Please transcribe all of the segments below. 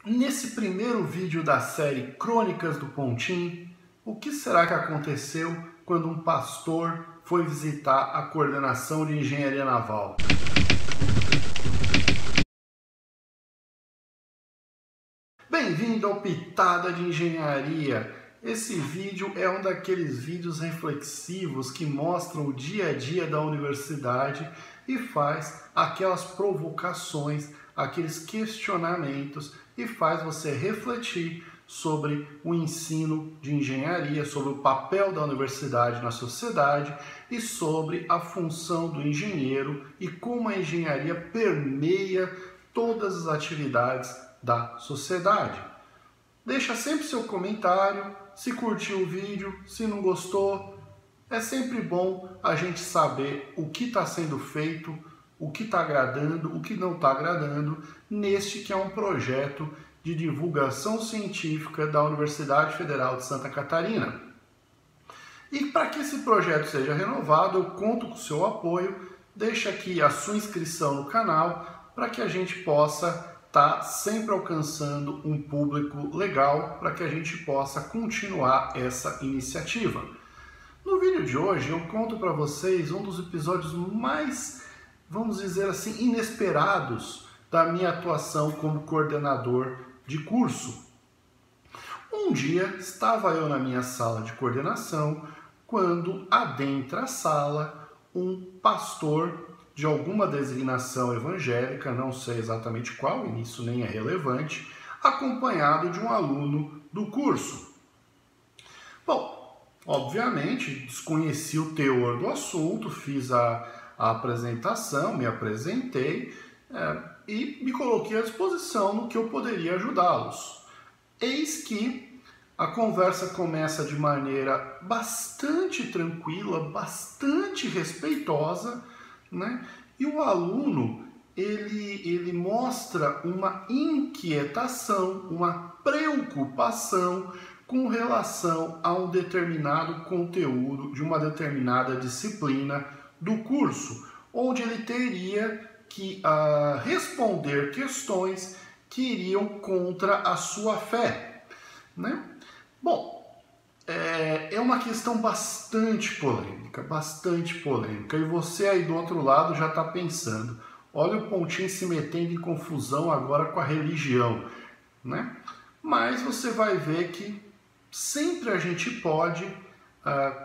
Nesse primeiro vídeo da série Crônicas do Pontim, o que será que aconteceu quando um pastor foi visitar a coordenação de engenharia naval? Bem-vindo ao Pitada de Engenharia! Esse vídeo é um daqueles vídeos reflexivos que mostram o dia a dia da universidade e faz aquelas provocações, aqueles questionamentos e faz você refletir sobre o ensino de engenharia, sobre o papel da universidade na sociedade e sobre a função do engenheiro e como a engenharia permeia todas as atividades da sociedade. Deixa sempre seu comentário, se curtiu o vídeo, se não gostou. É sempre bom a gente saber o que está sendo feito, o que está agradando, o que não está agradando, neste que é um projeto de divulgação científica da Universidade Federal de Santa Catarina. E para que esse projeto seja renovado, eu conto com o seu apoio. Deixa aqui a sua inscrição no canal para que a gente possa estar sempre alcançando um público legal, para que a gente possa continuar essa iniciativa. No vídeo de hoje eu conto para vocês um dos episódios mais, vamos dizer assim, inesperados da minha atuação como coordenador de curso. Um dia estava eu na minha sala de coordenação quando adentra a sala um pastor de alguma designação evangélica, não sei exatamente qual, e isso nem é relevante, acompanhado de um aluno do curso. Bom, obviamente desconheci o teor do assunto, fiz a apresentação, me apresentei e me coloquei à disposição no que eu poderia ajudá-los. Eis que a conversa começa de maneira bastante tranquila, bastante respeitosa, né? E o aluno ele mostra uma inquietação, uma preocupação com relação a um determinado conteúdo de uma determinada disciplina do curso, onde ele teria que responder questões que iriam contra a sua fé, né? Bom, é uma questão bastante polêmica, e você aí do outro lado já está pensando, olha o Pontim se metendo em confusão agora com a religião, né? Mas você vai ver que sempre a gente pode,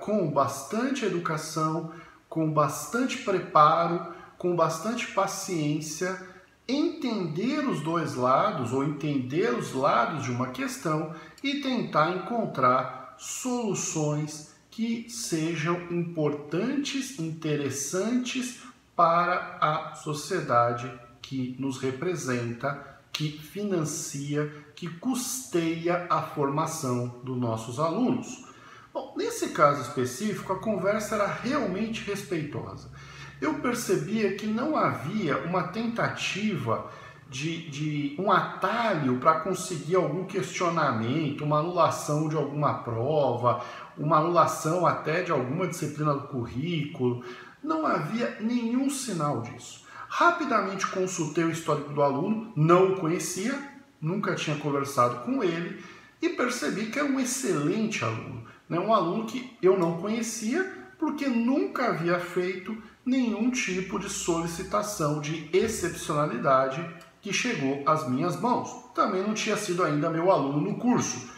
com bastante educação, com bastante preparo, com bastante paciência, entender os dois lados ou entender os lados de uma questão e tentar encontrar soluções que sejam importantes, interessantes para a sociedade que nos representa, que financia, que custeia a formação dos nossos alunos. Bom, nesse caso específico, a conversa era realmente respeitosa. Eu percebia que não havia uma tentativa de um atalho para conseguir algum questionamento, uma anulação de alguma prova, uma anulação até de alguma disciplina do currículo. Não havia nenhum sinal disso. Rapidamente consultei o histórico do aluno, não o conhecia, nunca tinha conversado com ele e percebi que é um excelente aluno, né? Um aluno que eu não conhecia porque nunca havia feito nenhum tipo de solicitação de excepcionalidade que chegou às minhas mãos. Também não tinha sido ainda meu aluno no curso,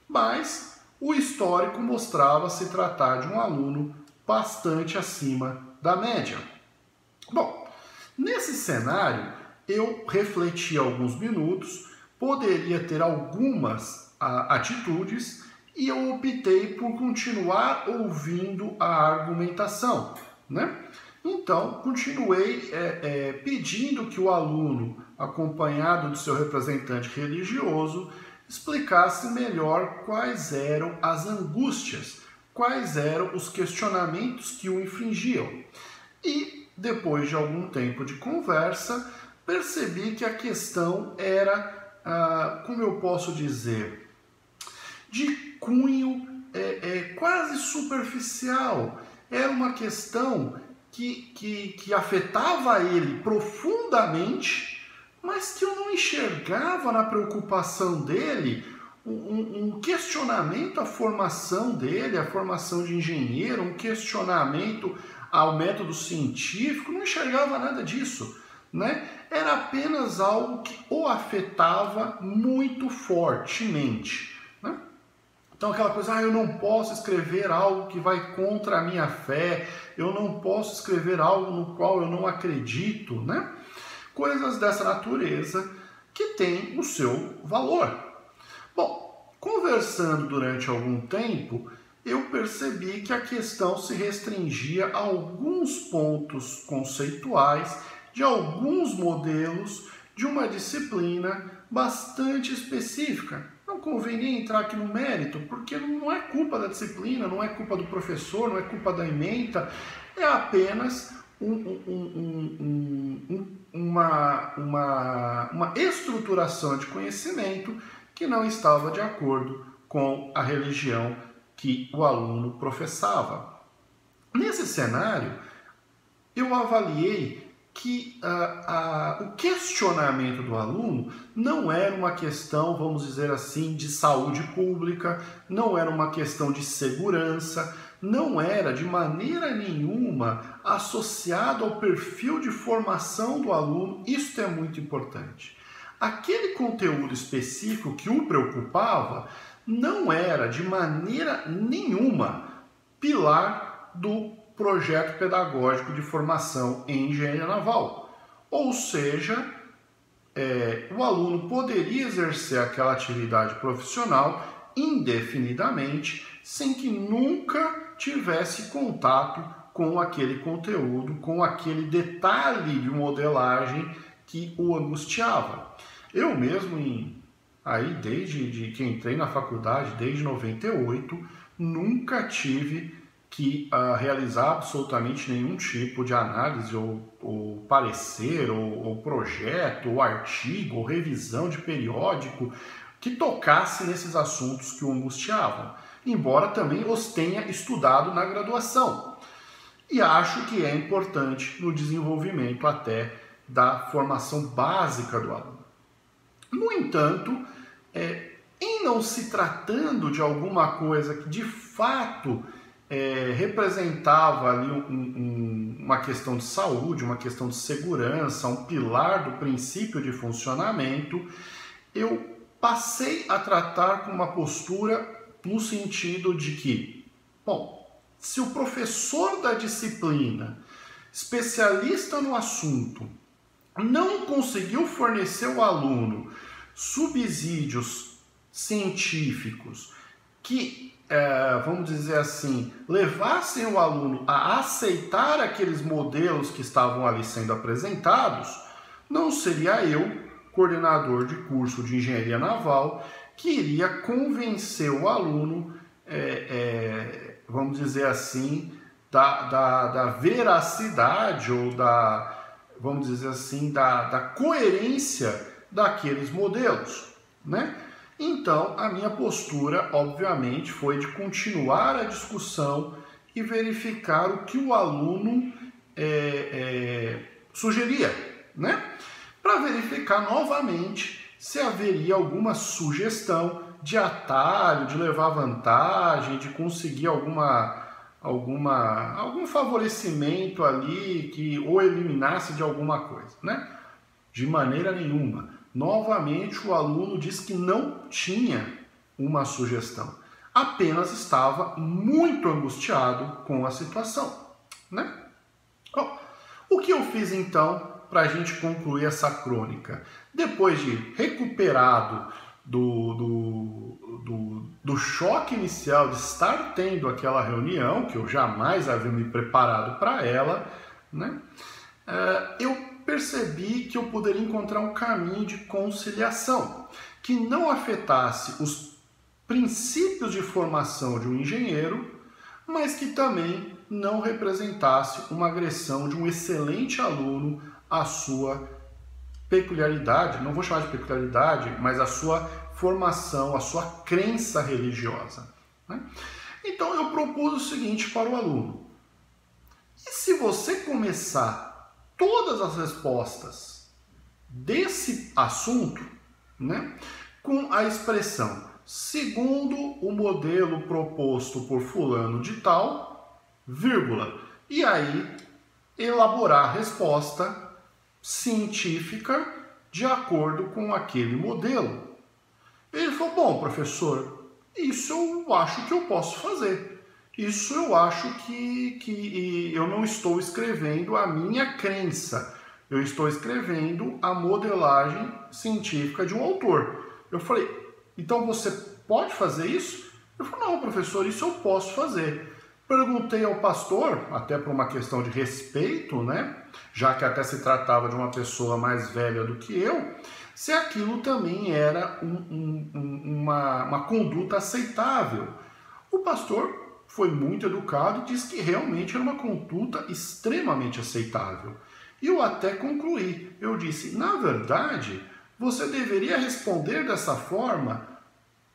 mas o histórico mostrava se tratar de um aluno bastante acima da média. Bom, nesse cenário eu refleti alguns minutos, poderia ter algumas atitudes e eu optei por continuar ouvindo a argumentação, né? Então, continuei pedindo que o aluno, acompanhado do seu representante religioso, explicasse melhor quais eram as angústias, quais eram os questionamentos que o infringiam. E, depois de algum tempo de conversa, percebi que a questão era, como eu posso dizer, de cunho quase superficial. Era uma questão que afetava ele profundamente, mas que eu não enxergava na preocupação dele um questionamento à formação dele, à formação de engenheiro, um questionamento ao método científico, não enxergava nada disso, né? Era apenas algo que o afetava muito fortemente, né? Então aquela coisa, eu não posso escrever algo que vai contra a minha fé, eu não posso escrever algo no qual eu não acredito, né? Coisas dessa natureza que tem o seu valor. Bom, conversando durante algum tempo, eu percebi que a questão se restringia a alguns pontos conceituais de alguns modelos de uma disciplina bastante específica. Não convém nem entrar aqui no mérito, porque não é culpa da disciplina, não é culpa do professor, não é culpa da ementa, é apenas uma estruturação de conhecimento que não estava de acordo com a religião que o aluno professava. Nesse cenário, eu avaliei que o questionamento do aluno não era uma questão, vamos dizer assim, de saúde pública, não era uma questão de segurança, não era de maneira nenhuma associado ao perfil de formação do aluno. Isso é muito importante. Aquele conteúdo específico que o preocupava não era de maneira nenhuma pilar do projeto pedagógico de formação em engenharia naval. Ou seja, o aluno poderia exercer aquela atividade profissional indefinidamente, sem que nunca tivesse contato com aquele conteúdo, com aquele detalhe de modelagem que o angustiava. Eu mesmo, desde que entrei na faculdade, desde 98, nunca tive que realizar absolutamente nenhum tipo de análise ou parecer, ou projeto, ou artigo, ou revisão de periódico que tocasse nesses assuntos que o angustiavam, embora também os tenha estudado na graduação. E acho que é importante no desenvolvimento até da formação básica do aluno. No entanto, em não se tratando de alguma coisa que de fato representava ali uma questão de saúde, uma questão de segurança, um pilar do princípio de funcionamento, eu passei a tratar com uma postura no sentido de que, bom, se o professor da disciplina, especialista no assunto, não conseguiu fornecer ao aluno subsídios científicos que, vamos dizer assim, levassem o aluno a aceitar aqueles modelos que estavam ali sendo apresentados, não seria eu, coordenador de curso de engenharia naval, que iria convencer o aluno, vamos dizer assim, da veracidade ou vamos dizer assim, da coerência daqueles modelos, né? Então, a minha postura, obviamente, foi de continuar a discussão e verificar o que o aluno sugeria, né? Para verificar novamente se haveria alguma sugestão de atalho, de levar vantagem, de conseguir algum favorecimento ali que ou eliminasse de alguma coisa, né? De maneira nenhuma. Novamente, o aluno disse que não tinha uma sugestão, apenas estava muito angustiado com a situação, né? Bom, o que eu fiz então para a gente concluir essa crônica? Depois de recuperado do choque inicial de estar tendo aquela reunião, que eu jamais havia me preparado para ela, né? Eu percebi que eu poderia encontrar um caminho de conciliação que não afetasse os princípios de formação de um engenheiro, mas que também não representasse uma agressão de um excelente aluno à sua peculiaridade, não vou chamar de peculiaridade, mas a sua formação, a sua crença religiosa, né? Então eu propus o seguinte para o aluno: e se você começar todas as respostas desse assunto, né, com a expressão segundo o modelo proposto por fulano de tal, vírgula, e aí elaborar a resposta científica de acordo com aquele modelo. Ele falou, bom, professor, isso eu acho que eu posso fazer. Isso eu acho que eu não estou escrevendo a minha crença. Eu estou escrevendo a modelagem científica de um autor. Eu falei, então você pode fazer isso? Ele falou, não, professor, isso eu posso fazer. Perguntei ao pastor, até por uma questão de respeito, né? Já que até se tratava de uma pessoa mais velha do que eu, se aquilo também era uma conduta aceitável. O pastor foi muito educado e disse que realmente era uma conduta extremamente aceitável. E eu até concluí. Eu disse, na verdade, você deveria responder dessa forma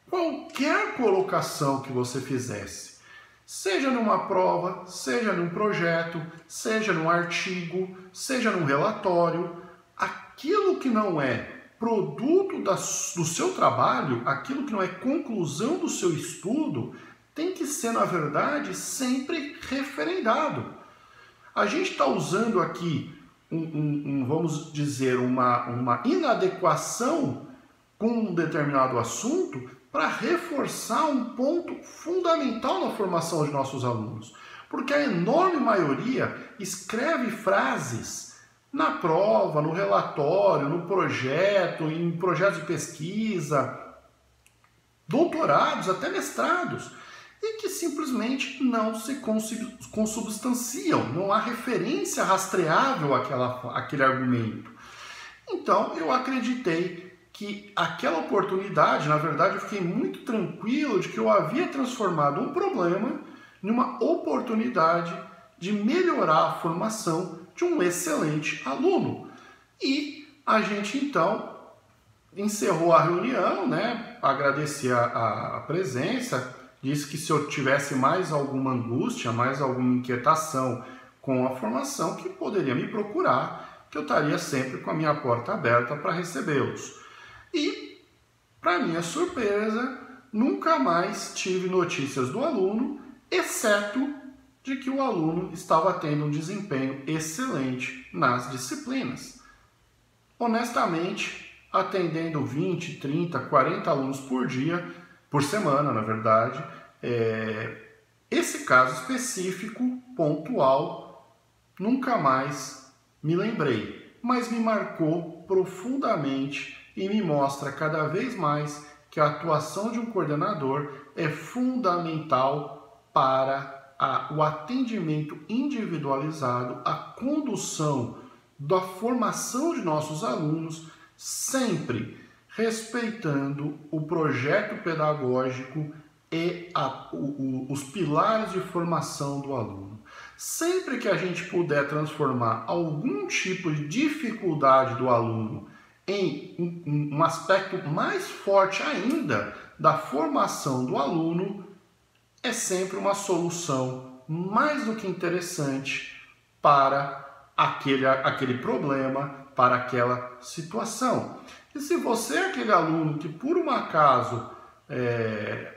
qualquer colocação que você fizesse. Seja numa prova, seja num projeto, seja num artigo, seja num relatório, aquilo que não é produto do seu trabalho, aquilo que não é conclusão do seu estudo, tem que ser, na verdade, sempre referendado. A gente está usando aqui, vamos dizer, uma inadequação com um determinado assunto para reforçar um ponto fundamental na formação de nossos alunos. Porque a enorme maioria escreve frases na prova, no relatório, no projeto, em projetos de pesquisa, doutorados, até mestrados, e que simplesmente não se consubstanciam, não há referência rastreável àquele argumento. Então, eu acreditei que aquela oportunidade, na verdade, eu fiquei muito tranquilo de que eu havia transformado um problema numa oportunidade de melhorar a formação de um excelente aluno. E a gente, então, encerrou a reunião, né? Agradeci a presença, disse que se eu tivesse mais alguma angústia, mais alguma inquietação com a formação, que poderia me procurar, que eu estaria sempre com a minha porta aberta para recebê-los. E, para minha surpresa, nunca mais tive notícias do aluno, exceto de que o aluno estava tendo um desempenho excelente nas disciplinas. Honestamente, atendendo 20, 30, 40 alunos por dia, por semana, na verdade, esse caso específico, pontual, nunca mais me lembrei, mas me marcou profundamente e me mostra cada vez mais que a atuação de um coordenador é fundamental para o atendimento individualizado, a condução da formação de nossos alunos, sempre respeitando o projeto pedagógico e os pilares de formação do aluno. Sempre que a gente puder transformar algum tipo de dificuldade do aluno em um aspecto mais forte ainda da formação do aluno, é sempre uma solução mais do que interessante para aquele problema, para aquela situação. E se você é aquele aluno que por um acaso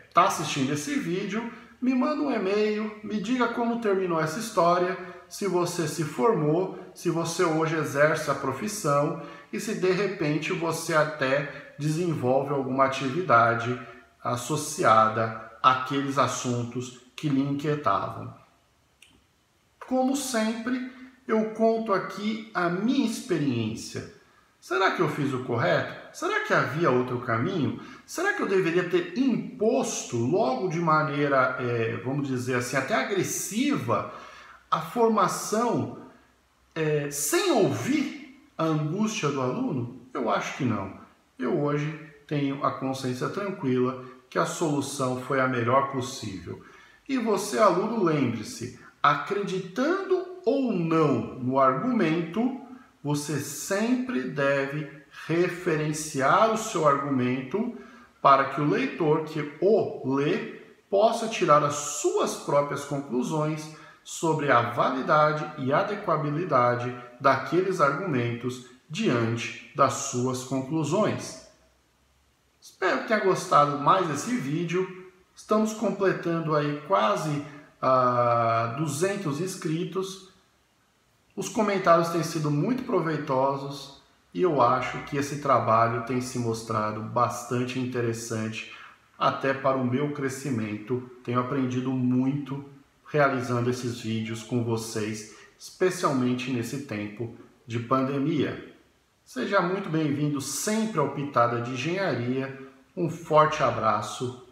está assistindo esse vídeo, me manda um e-mail, me diga como terminou essa história, se você se formou, se você hoje exerce a profissão e se de repente você até desenvolve alguma atividade associada àqueles assuntos que lhe inquietavam. Como sempre, eu conto aqui a minha experiência. Será que eu fiz o correto? Será que havia outro caminho? Será que eu deveria ter imposto logo de maneira, vamos dizer assim, até agressiva, a formação sem ouvir a angústia do aluno? Eu acho que não. Eu hoje tenho a consciência tranquila que a solução foi a melhor possível. E você, aluno, lembre-se, acreditando ou não no argumento, você sempre deve referenciar o seu argumento para que o leitor que o lê possa tirar as suas próprias conclusões sobre a validade e adequabilidade daqueles argumentos diante das suas conclusões. Espero que tenha gostado mais desse vídeo. Estamos completando aí quase 200 inscritos. Os comentários têm sido muito proveitosos e eu acho que esse trabalho tem se mostrado bastante interessante até para o meu crescimento. Tenho aprendido muito realizando esses vídeos com vocês, especialmente nesse tempo de pandemia. Seja muito bem-vindo sempre ao Pitada de Engenharia. Um forte abraço